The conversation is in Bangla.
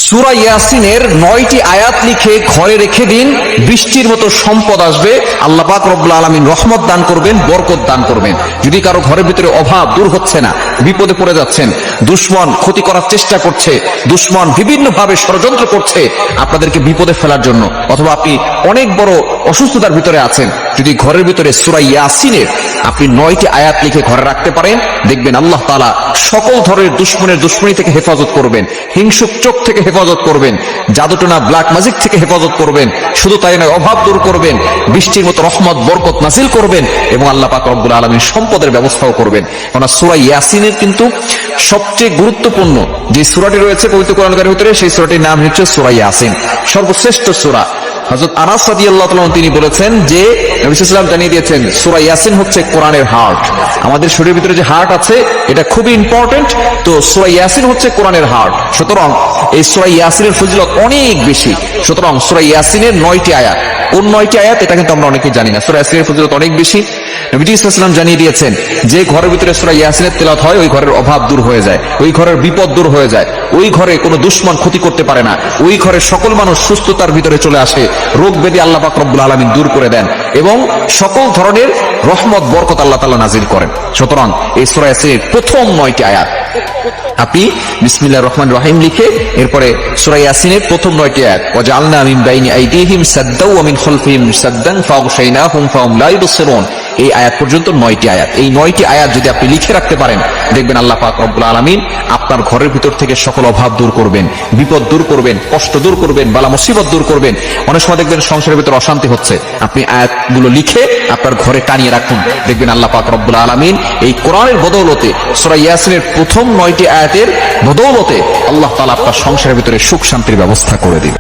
সূরা ইয়াসিনের 9টি আয়াত লিখে ঘরে রেখে দিন, বৃষ্টির মতো সম্পদ আসবে। আল্লাহ পাক রব্বুল আলামিন রহমত দান করবেন, বরকত দান করবেন। যদি কারো ঘরের ভিতরে অভাব দূর হচ্ছে না, বিপদে পড়ে যাচ্ছেন, দুশমন ক্ষতি করার চেষ্টা করছে, দুশমন বিভিন্ন ভাবে ষড়যন্ত্র করছে আপনাদেরকে বিপদে ফেলার জন্য, অথবা আপনি অনেক বড় অসুস্থতার ভিতরে আছেন, যদি ঘরের ভিতরে সূরা ইয়াসিনের আপনি 9টি আয়াত লিখে ঘরে রাখতে পারেন, দেখবেন আল্লাহ তাআলা সকল ধরনের দুশমনের দুশমনি থেকে হেফাজত করবেন, হিংসুক চোখ থেকে হেফাজত করবেন, জাদুটোনা ব্ল্যাক ম্যাজিক থেকে হেফাজত করবেন। শুধু তাই নয়, অভাব দূর করবেন, বৃষ্টির মতো রহমত বরকত নাজিল করবেন, এবং আল্লাহ পাক রব্বুল আলামিন সম্পদের ব্যবস্থাও করবেন। কারণ সূরা ইয়াসিনের কিন্তু সবচেয়ে গুরুত্বপূর্ণ যে সূরাটি রয়েছে পবিত্র কোরআনের ভিতরে, সেই সূরাটির নাম হচ্ছে সূরা ইয়াসিন, সর্বশ্রেষ্ঠ সূরা। হযরত আনাস রাদিয়াল্লাহু তাআলা তিনি বলেছেন যে নবী সাল্লাল্লাহু আলাইহি ওয়াসাল্লাম জানিয়ে দিয়েছেন সূরা ইয়াসিন হচ্ছে কোরআনের হার্ট। আমাদের শরীরের ভিতরে যে হার্ট আছে এটা খুবই ইম্পর্টেন্ট, তো সূরা ইয়াসিন হচ্ছে কোরআনের হার্ট। সুতরাং এই সূরা ইয়াসিনের ফজিলত অনেক বেশি। সুতরাং সূরা ইয়াসিনের 9টি আয়াত, কোন 9টি আয়াত এটা কিন্তু আমরা অনেকেই জানি না। সূরা ইয়াসিনের ফজিলত অনেক বেশি। নবীজি সাল্লাল্লাহু আলাইহি ওয়াসাল্লাম জানিয়ে দিয়েছেন যে ঘরের ভিতরে সূরা ইয়াসিনের তেলাওয়াত হয়, ওই ঘরের অভাব দূর হয়ে যায়, ওই ঘরের বিপদ দূর হয়ে যায়, ওই ঘরে কোনো দুশমন ক্ষতি করতে পারে না, ওই ঘরে সকল মানুষ সুস্থতার ভিতরে চলে আসে, রোগ ব্যাধি আল্লাহ পাক রব্বুল আলামিন দূর করে দেন, এবং সকল ধরনের রহমত বরকত আল্লাহ তাআলা নাজিল করেন। সুতরাং এই সূরা ইয়াসিনের প্রথম 9টি আয়াত আপনি বিসমিল্লাহির রহমানির রহিম লিখে এরপরে সূরা ইয়াসিনের প্রথম 9টি আয়াত, ওয়াজআলনা মিন বাইনি আইদিহিম সাদ্দাও ওয়া মিন খালফিহিম সাদ্দান ফাগশাইনাহুম ফাহুম লা ইবসিরুন, এই আয়াত পর্যন্ত 9টি আয়াত। এই 9টি আয়াত যদি আপনি লিখে রাখতে পারেন, দেখবেন আল্লাহ পাক রব্বুল আলামিন আপনার ঘরের ভিতর থেকে সকল অভাব দূর করবেন, বিপদ দূর করবেন, কষ্ট দূর করবেন, বালা মুসিবত দূর করবেন। অনেক সময় দেখবেন সংসারের ভিতর অশান্তি হচ্ছে, আপনি আয়াতগুলো লিখে আপনার ঘরে টানিয়ে রাখুন, দেখবেন আল্লাহ পাক রব্বুল আলামিন এই কোরআনের বদৌলতে, সূরা ইয়াসিনের প্রথম 9টি আয়াতের বদৌলতে আল্লাহ তাআলা আপনার সংসারের ভিতরে সুখ শান্তির ব্যবস্থা করে দিবেন।